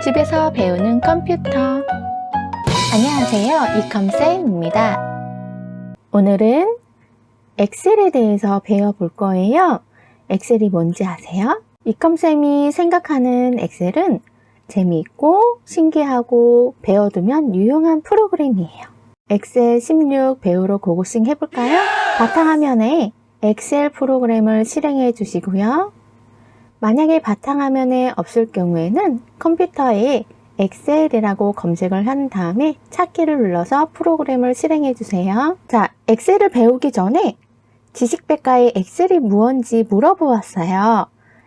집에서 배우는 컴퓨터. 안녕하세요, 이컴쌤입니다. 오늘은 엑셀에 대해서 배워볼 거예요. 엑셀이 뭔지 아세요? 이컴쌤이 생각하는 엑셀은 재미있고 신기하고 배워두면 유용한 프로그램이에요. 엑셀 16 배우러 고고싱 해볼까요? 바탕화면에 엑셀 프로그램을 실행해 주시고요. 만약에 바탕화면에 없을 경우에는 컴퓨터에 엑셀이라고 검색을 한 다음에 찾기를 눌러서 프로그램을 실행해 주세요. 자, 엑셀을 배우기 전에 지식백과에 엑셀이 무언지 물어보았어요.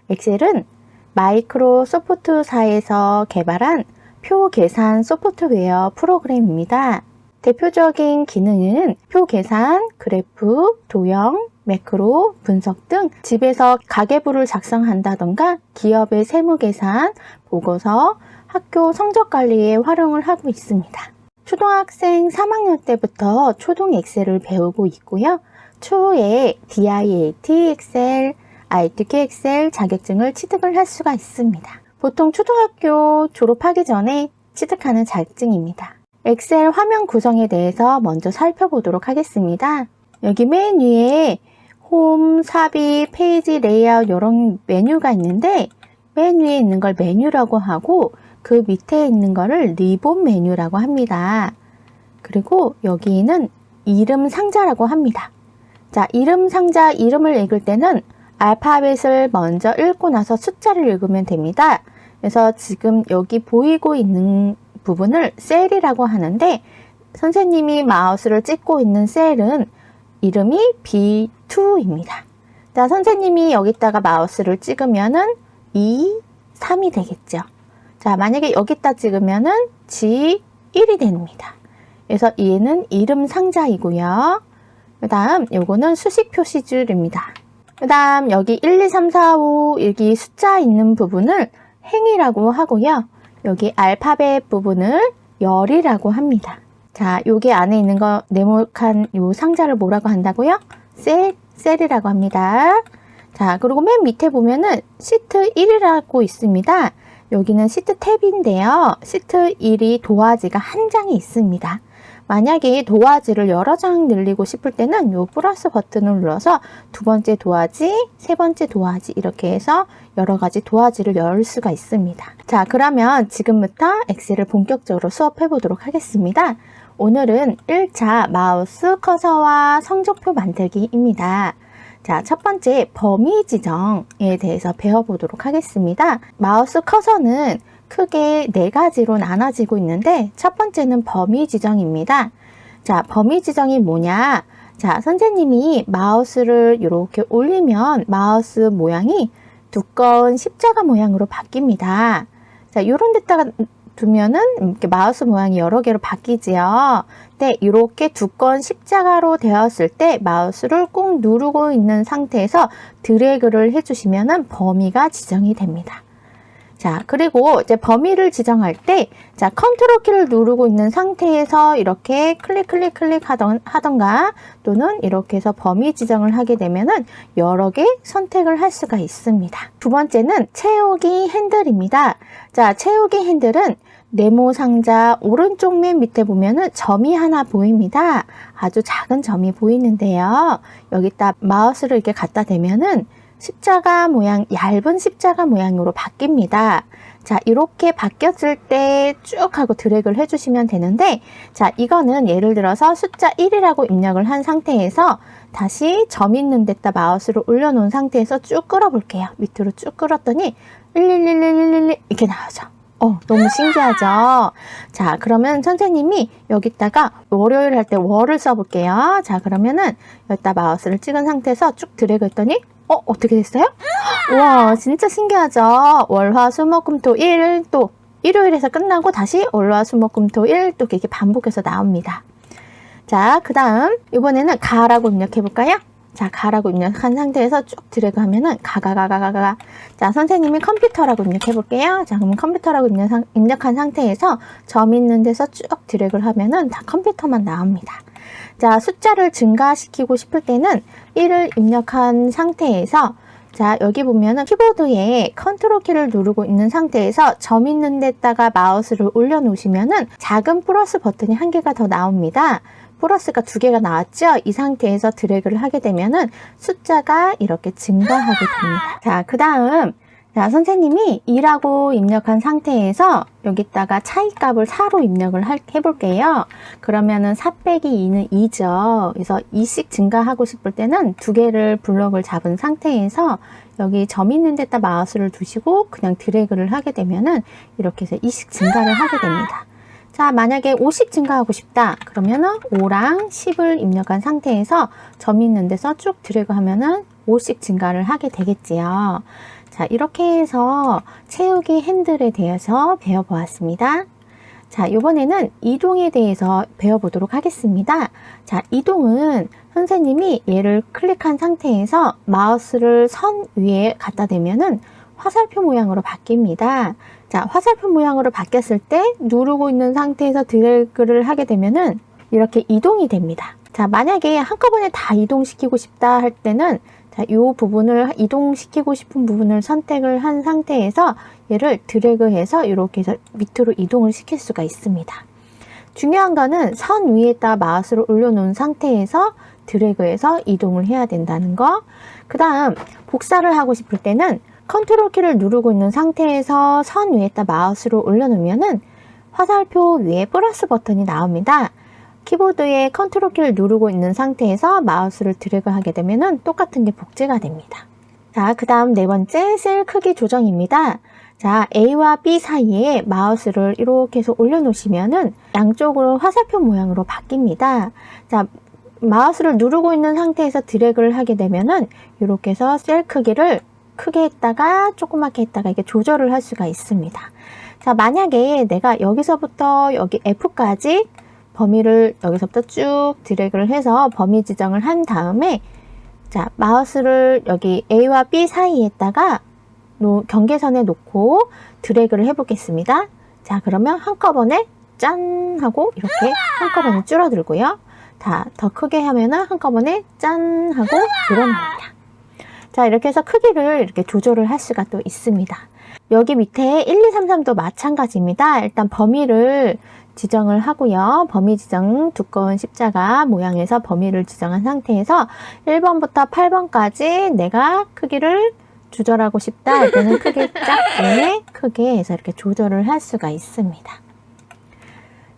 엑셀은 마이크로소프트사에서 개발한 표 계산 소프트웨어 프로그램입니다. 대표적인 기능은 표 계산, 그래프, 도형, 매크로, 분석 등 집에서 가계부를 작성한다던가 기업의 세무 계산, 보고서, 학교 성적 관리에 활용을 하고 있습니다. 초등학생 3학년 때부터 초등 엑셀을 배우고 있고요. 추후에 DIAT 엑셀, ITK 엑셀 자격증을 취득을 할 수가 있습니다. 보통 초등학교 졸업하기 전에 취득하는 자격증입니다. 엑셀 화면 구성에 대해서 먼저 살펴보도록 하겠습니다. 여기 맨 위에 홈, 삽입, 페이지 레이아웃 이런 메뉴가 있는데 맨 위에 있는 걸 메뉴라고 하고 그 밑에 있는 거를 리본 메뉴라고 합니다. 그리고 여기는 이름 상자라고 합니다. 자, 이름 상자 이름을 읽을 때는 알파벳을 먼저 읽고 나서 숫자를 읽으면 됩니다. 그래서 지금 여기 보이고 있는 부분을 셀이라고 하는데 선생님이 마우스를 찍고 있는 셀은 이름이 B2입니다. 자, 선생님이 여기다가 마우스를 찍으면은 2, 3이 되겠죠. 자, 만약에 여기다 찍으면은 G1이 됩니다. 그래서 얘는 이름 상자이고요. 그 다음 요거는 수식 표시줄입니다. 그 다음 여기 1, 2, 3, 4, 5 여기 숫자 있는 부분을 행이라고 하고요. 여기 알파벳 부분을 열이라고 합니다. 자, 여기 안에 있는 거 네모칸 요 상자를 뭐라고 한다고요? 셀이라고 합니다. 자, 그리고 맨 밑에 보면은 시트 1이라고 있습니다. 여기는 시트 탭인데요. 시트 1이 도화지가 한 장이 있습니다. 만약에 도화지를 여러 장 늘리고 싶을 때는 요 플러스 버튼을 눌러서 두 번째 도화지, 세 번째 도화지 이렇게 해서 여러 가지 도화지를 열 수가 있습니다. 자, 그러면 지금부터 엑셀을 본격적으로 수업해 보도록 하겠습니다. 오늘은 1차 마우스 커서와 성적표 만들기입니다. 자, 첫 번째 범위 지정에 대해서 배워보도록 하겠습니다. 마우스 커서는 크게 4가지로 나눠지고 있는데 첫 번째는 범위 지정입니다. 자, 범위 지정이 뭐냐? 자, 선생님이 마우스를 이렇게 올리면 마우스 모양이 두꺼운 십자가 모양으로 바뀝니다. 자, 이런 데다가 두면은 이렇게 마우스 모양이 여러 개로 바뀌지요. 네, 이렇게 두꺼운 십자가로 되었을 때 마우스를 꾹 누르고 있는 상태에서 드래그를 해주시면은 범위가 지정이 됩니다. 자, 그리고 이제 범위를 지정할 때, 자, 컨트롤 키를 누르고 있는 상태에서 이렇게 클릭 하던가, 또는 이렇게 해서 범위 지정을 하게 되면은 여러 개 선택을 할 수가 있습니다. 두 번째는 채우기 핸들입니다. 자, 채우기 핸들은 네모 상자 오른쪽 맨 밑에 보면은 점이 하나 보입니다. 아주 작은 점이 보이는데요. 여기다 마우스를 이렇게 갖다 대면은 십자가 모양, 얇은 십자가 모양으로 바뀝니다. 자, 이렇게 바뀌었을 때 쭉 하고 드래그를 해주시면 되는데, 자, 이거는 예를 들어서 숫자 1이라고 입력을 한 상태에서 다시 점 있는 데다 마우스를 올려놓은 상태에서 쭉 끌어볼게요. 밑으로 쭉 끌었더니 11111 이렇게 나오죠. 너무 신기하죠? 자, 그러면 선생님이 여기다가 월요일 할 때 월을 써볼게요. 자, 그러면은 여기다 마우스를 찍은 상태에서 쭉 드래그 했더니 어떻게 됐어요? 와, 진짜 신기하죠? 월, 화, 수, 목, 금, 토, 일, 또 일요일에서 끝나고 다시 월, 화, 수, 목, 금, 토, 일 또 이렇게 반복해서 나옵니다. 자, 그 다음 이번에는 가라고 입력해 볼까요? 자, 가라고 입력한 상태에서 쭉 드래그 하면은 가가. 자, 선생님이 컴퓨터라고 입력해 볼게요. 자, 그러면 컴퓨터라고 입력한 상태에서 점 있는 데서 쭉 드래그를 하면은 다 컴퓨터만 나옵니다. 자, 숫자를 증가시키고 싶을 때는 1을 입력한 상태에서 자, 여기 보면은 키보드에 컨트롤 키를 누르고 있는 상태에서 점 있는 데다가 마우스를 올려놓으시면은 작은 플러스 버튼이 한 개가 더 나옵니다. 플러스가 두 개가 나왔죠? 이 상태에서 드래그를 하게 되면은 숫자가 이렇게 증가하게 됩니다. 자, 그 다음 자, 선생님이 2라고 입력한 상태에서 여기다가 차이값을 4로 입력을 해볼게요. 그러면은 4 빼기 2는 2죠. 그래서 2씩 증가하고 싶을 때는 두 개를 블럭을 잡은 상태에서 여기 점 있는 데다 마우스를 두시고 그냥 드래그를 하게 되면은 이렇게 해서 2씩 증가를 하게 됩니다. 자, 만약에 5씩 증가하고 싶다. 그러면은 5랑 10을 입력한 상태에서 점 있는 데서 쭉 드래그 하면은 5씩 증가를 하게 되겠지요. 자, 이렇게 해서 채우기 핸들에 대해서 배워보았습니다. 자, 이번에는 이동에 대해서 배워보도록 하겠습니다. 자, 이동은 선생님이 얘를 클릭한 상태에서 마우스를 선 위에 갖다 대면은 화살표 모양으로 바뀝니다. 자, 화살표 모양으로 바뀌었을 때 누르고 있는 상태에서 드래그를 하게 되면은 이렇게 이동이 됩니다. 자, 만약에 한꺼번에 다 이동시키고 싶다 할 때는 자, 이 부분을 이동시키고 싶은 부분을 선택을 한 상태에서 얘를 드래그해서 이렇게 해서 밑으로 이동을 시킬 수가 있습니다. 중요한 거는 선 위에다 마우스를 올려놓은 상태에서 드래그해서 이동을 해야 된다는 거. 그 다음 복사를 하고 싶을 때는 컨트롤 키를 누르고 있는 상태에서 선 위에다 마우스를 올려놓으면은 화살표 위에 플러스 버튼이 나옵니다. 키보드에 컨트롤 키를 누르고 있는 상태에서 마우스를 드래그 하게 되면은 똑같은 게 복제가 됩니다. 자, 그 다음 네 번째 셀 크기 조정입니다. 자, A와 B 사이에 마우스를 이렇게 해서 올려놓으시면은 양쪽으로 화살표 모양으로 바뀝니다. 자, 마우스를 누르고 있는 상태에서 드래그를 하게 되면은 이렇게 해서 셀 크기를 크게 했다가 조그맣게 했다가 이게 조절을 할 수가 있습니다. 자, 만약에 내가 여기서부터 여기 F까지 범위를 여기서부터 쭉 드래그를 해서 범위 지정을 한 다음에 자, 마우스를 여기 A와 B 사이에다가 경계선에 놓고 드래그를 해보겠습니다. 자, 그러면 한꺼번에 짠 하고 이렇게 한꺼번에 줄어들고요. 자, 더 크게 하면은 한꺼번에 짠 하고 늘어납니다. 자, 이렇게 해서 크기를 이렇게 조절을 할 수가 또 있습니다. 여기 밑에 1, 2, 3, 3도 마찬가지입니다. 일단 범위를 지정을 하고요. 범위 지정 두꺼운 십자가 모양에서 범위를 지정한 상태에서 1번부터 8번까지 내가 크기를 조절하고 싶다 할 때는 크게 작게 크게 해서 이렇게 조절을 할 수가 있습니다.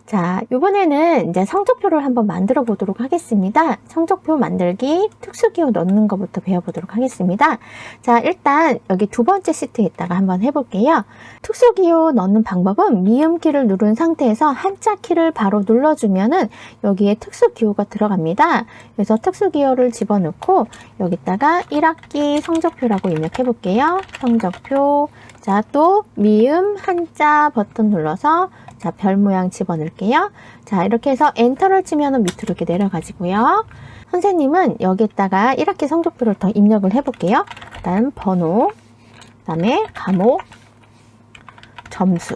자, 이번에는 이제 성적표를 한번 만들어 보도록 하겠습니다. 성적표 만들기 특수기호 넣는 것부터 배워보도록 하겠습니다. 자, 일단 여기 두 번째 시트에다가 한번 해볼게요. 특수기호 넣는 방법은 미음키를 누른 상태에서 한자 키를 바로 눌러주면은 여기에 특수기호가 들어갑니다. 그래서 특수기호를 집어넣고 여기다가 1학기 성적표라고 입력해 볼게요. 성적표. 자, 또 미음 한자 버튼 눌러서 자, 별 모양 집어넣을게요. 자, 이렇게 해서 엔터를 치면 밑으로 이렇게 내려가지고요. 선생님은 여기에다가 1학기 성적표를 더 입력을 해볼게요. 그 다음 번호, 그 다음에 과목, 점수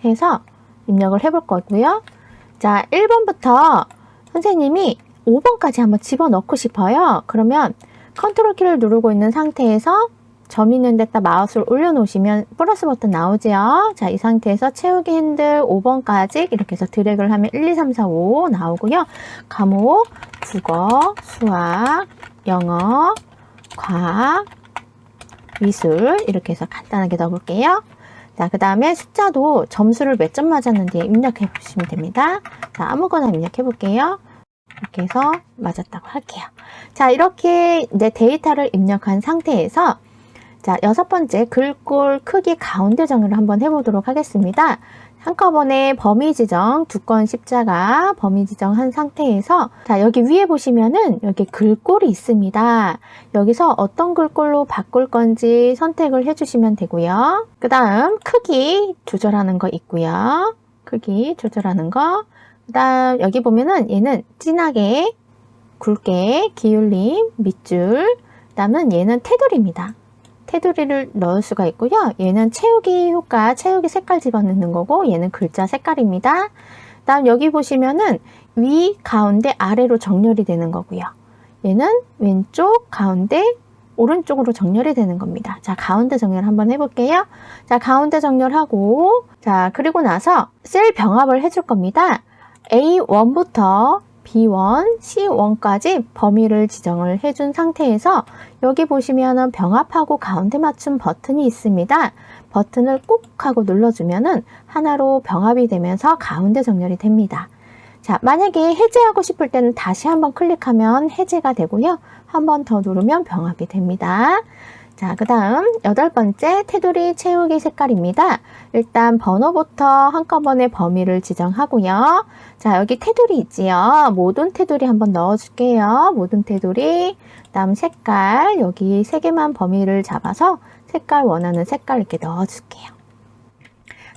해서 입력을 해볼 거고요. 자, 1번부터 선생님이 5번까지 한번 집어넣고 싶어요. 그러면 컨트롤 키를 누르고 있는 상태에서 점 있는 데다 마우스를 올려놓으시면 플러스 버튼 나오죠. 자, 이 상태에서 채우기 핸들 5번까지 이렇게 해서 드래그를 하면 1, 2, 3, 4, 5 나오고요. 과목, 국어, 수학, 영어, 과학, 미술 이렇게 해서 간단하게 넣어볼게요. 자, 그 다음에 숫자도 점수를 몇 점 맞았는지 입력해 보시면 됩니다. 자, 아무거나 입력해 볼게요. 이렇게 해서 맞았다고 할게요. 자, 이렇게 이제 데이터를 입력한 상태에서 자, 6번째 글꼴 크기 가운데 정의를 한번 해보도록 하겠습니다. 한꺼번에 범위 지정, 두꺼운 십자가 범위 지정한 상태에서 자, 여기 위에 보시면은 여기 글꼴이 있습니다. 여기서 어떤 글꼴로 바꿀 건지 선택을 해주시면 되고요. 그 다음 크기 조절하는 거 있고요. 크기 조절하는 거. 그 다음 여기 보면은 얘는 진하게, 굵게, 기울림, 밑줄. 그 다음은 얘는 테두리입니다. 테두리를 넣을 수가 있고요. 얘는 채우기 효과, 채우기 색깔 집어넣는 거고 얘는 글자 색깔입니다. 다음 여기 보시면은 위, 가운데, 아래로 정렬이 되는 거고요. 얘는 왼쪽, 가운데, 오른쪽으로 정렬이 되는 겁니다. 자, 가운데 정렬 한번 해볼게요. 자, 가운데 정렬하고, 자, 그리고 나서 셀 병합을 해줄 겁니다. A1부터 B1, C1까지 범위를 지정을 해준 상태에서 여기 보시면은 병합하고 가운데 맞춤 버튼이 있습니다. 버튼을 꾹 하고 눌러주면은 하나로 병합이 되면서 가운데 정렬이 됩니다. 자, 만약에 해제하고 싶을 때는 다시 한번 클릭하면 해제가 되고요. 한 번 더 누르면 병합이 됩니다. 자, 그 다음 8번째 테두리 채우기 색깔입니다. 일단 번호부터 한꺼번에 범위를 지정하고요. 자, 여기 테두리 있지요. 모든 테두리 한번 넣어줄게요. 모든 테두리, 그 다음 색깔, 여기 3개만 범위를 잡아서 색깔 원하는 색깔 이렇게 넣어줄게요.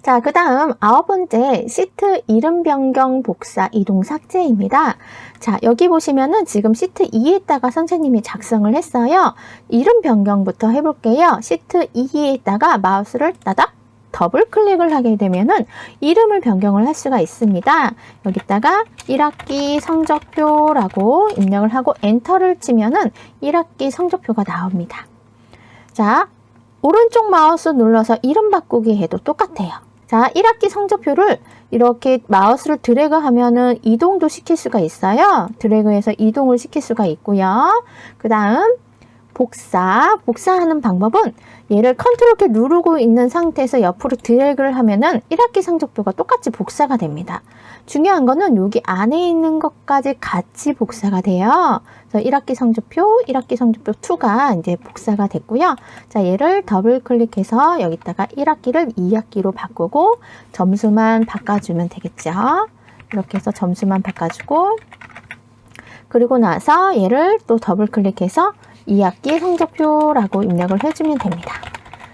자, 그 다음 9번째 시트 이름 변경 복사 이동 삭제입니다. 자, 여기 보시면은 지금 시트 2에다가 선생님이 작성을 했어요. 이름 변경부터 해볼게요. 시트 2에다가 마우스를 따닥 더블 클릭을 하게 되면은 이름을 변경을 할 수가 있습니다. 여기다가 1학기 성적표라고 입력을 하고 엔터를 치면은 1학기 성적표가 나옵니다. 자, 오른쪽 마우스 눌러서 이름 바꾸기 해도 똑같아요. 자, 1학기 성적표를 이렇게 마우스를 드래그 하면은 이동도 시킬 수가 있어요. 드래그해서 이동을 시킬 수가 있고요. 그 다음 복사하는 방법은 얘를 컨트롤 키 누르고 있는 상태에서 옆으로 드래그를 하면은 1학기 성적표가 똑같이 복사가 됩니다. 중요한 거는 여기 안에 있는 것까지 같이 복사가 돼요. 그래서 1학기 성적표, 1학기 성적표 2가 이제 복사가 됐고요. 자, 얘를 더블 클릭해서 여기다가 1학기를 2학기로 바꾸고 점수만 바꿔주면 되겠죠. 이렇게 해서 점수만 바꿔주고 그리고 나서 얘를 또 더블 클릭해서 2학기 성적표라고 입력을 해주면 됩니다.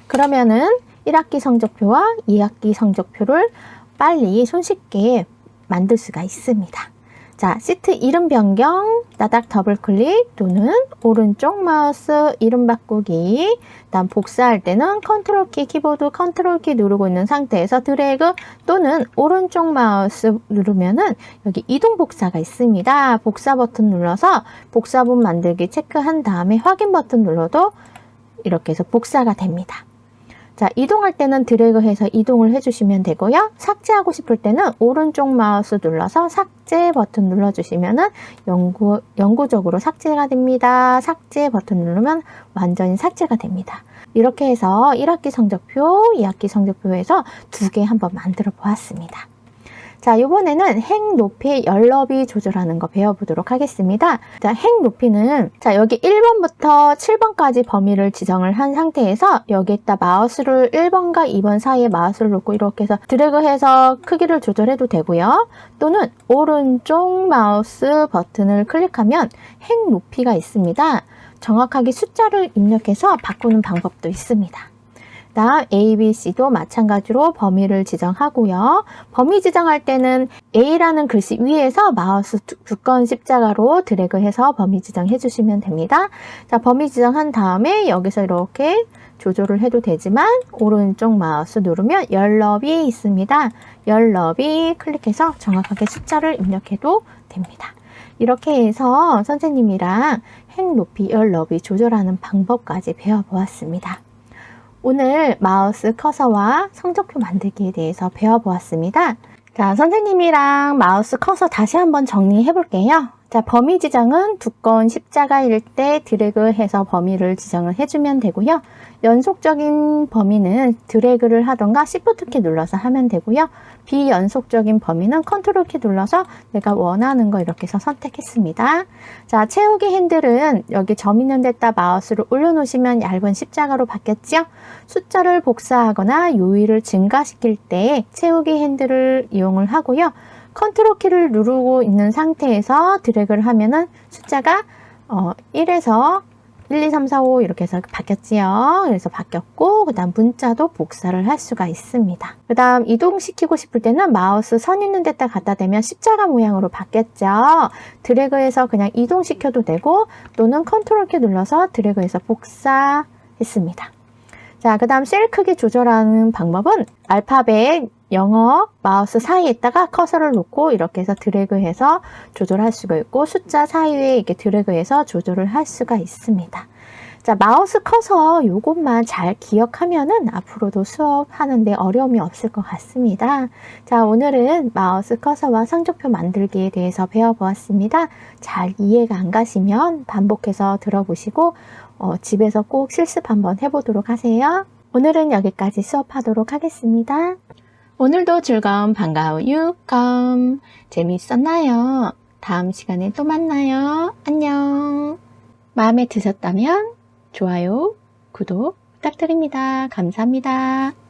그러면은 1학기 성적표와 2학기 성적표를 빨리 손쉽게 만들 수가 있습니다. 자, 시트 이름 변경, 따닥 더블 클릭 또는 오른쪽 마우스 이름 바꾸기, 다음 복사할 때는 컨트롤 키, 키보드 컨트롤 키 누르고 있는 상태에서 드래그 또는 오른쪽 마우스 누르면은 여기 이동 복사가 있습니다. 복사 버튼 눌러서 복사본 만들기 체크한 다음에 확인 버튼 눌러도 이렇게 해서 복사가 됩니다. 자, 이동할 때는 드래그해서 이동을 해주시면 되고요. 삭제하고 싶을 때는 오른쪽 마우스 눌러서 삭제 버튼 눌러주시면은 영구적으로 삭제가 됩니다. 삭제 버튼 누르면 완전히 삭제가 됩니다. 이렇게 해서 1학기 성적표, 2학기 성적표에서 2개 한번 만들어 보았습니다. 자, 이번에는 행 높이 열 너비 조절하는 거 배워보도록 하겠습니다. 자, 행 높이는 자, 여기 1번부터 7번까지 범위를 지정을 한 상태에서 여기에다 마우스를 1번과 2번 사이에 마우스를 놓고 이렇게 해서 드래그해서 크기를 조절해도 되고요. 또는 오른쪽 마우스 버튼을 클릭하면 행 높이가 있습니다. 정확하게 숫자를 입력해서 바꾸는 방법도 있습니다. 다음 A, B, C도 마찬가지로 범위를 지정하고요. 범위 지정할 때는 A라는 글씨 위에서 마우스 두꺼운 십자가로 드래그해서 범위 지정해 주시면 됩니다. 자, 범위 지정한 다음에 여기서 이렇게 조절을 해도 되지만 오른쪽 마우스 누르면 열 너비 있습니다. 열 너비 클릭해서 정확하게 숫자를 입력해도 됩니다. 이렇게 해서 선생님이랑 행 높이, 열 너비 조절하는 방법까지 배워보았습니다. 오늘 마우스 커서와 성적표 만들기에 대해서 배워보았습니다. 자, 선생님이랑 마우스 커서 다시 한번 정리해 볼게요. 자, 범위 지정은 두꺼운 십자가일 때 드래그해서 범위를 지정을 해주면 되고요. 연속적인 범위는 드래그를 하던가 Shift 키 눌러서 하면 되고요. 비연속적인 범위는 컨트롤 키 눌러서 내가 원하는 거 이렇게 해서 선택했습니다. 자, 채우기 핸들은 여기 점 있는 데다 마우스를 올려놓으시면 얇은 십자가로 바뀌었죠. 숫자를 복사하거나 요일을 증가시킬 때 채우기 핸들을 이용을 하고요. 컨트롤 키를 누르고 있는 상태에서 드래그를 하면은 숫자가 1에서 1, 2, 3, 4, 5 이렇게 해서 바뀌었지요. 그래서 바뀌었고 그 다음 문자도 복사를 할 수가 있습니다. 그 다음 이동시키고 싶을 때는 마우스 선 있는 데다 갖다 대면 십자가 모양으로 바뀌었죠. 드래그해서 그냥 이동시켜도 되고 또는 컨트롤 키 눌러서 드래그해서 복사했습니다. 자, 그 다음 셀 크기 조절하는 방법은 알파벳 영어 마우스 사이에다가 커서를 놓고 이렇게 해서 드래그해서 조절할 수가 있고 숫자 사이에 이렇게 드래그해서 조절을 할 수가 있습니다. 자, 마우스 커서 요것만 잘 기억하면은 앞으로도 수업하는데 어려움이 없을 것 같습니다. 자, 오늘은 마우스 커서와 성적표 만들기에 대해서 배워보았습니다. 잘 이해가 안 가시면 반복해서 들어보시고 집에서 꼭 실습 한번 해보도록 하세요. 오늘은 여기까지 수업하도록 하겠습니다. 오늘도 즐거운 반가운 유컴 재미있었나요? 다음 시간에 또 만나요. 안녕. 마음에 드셨다면 좋아요, 구독 부탁드립니다. 감사합니다.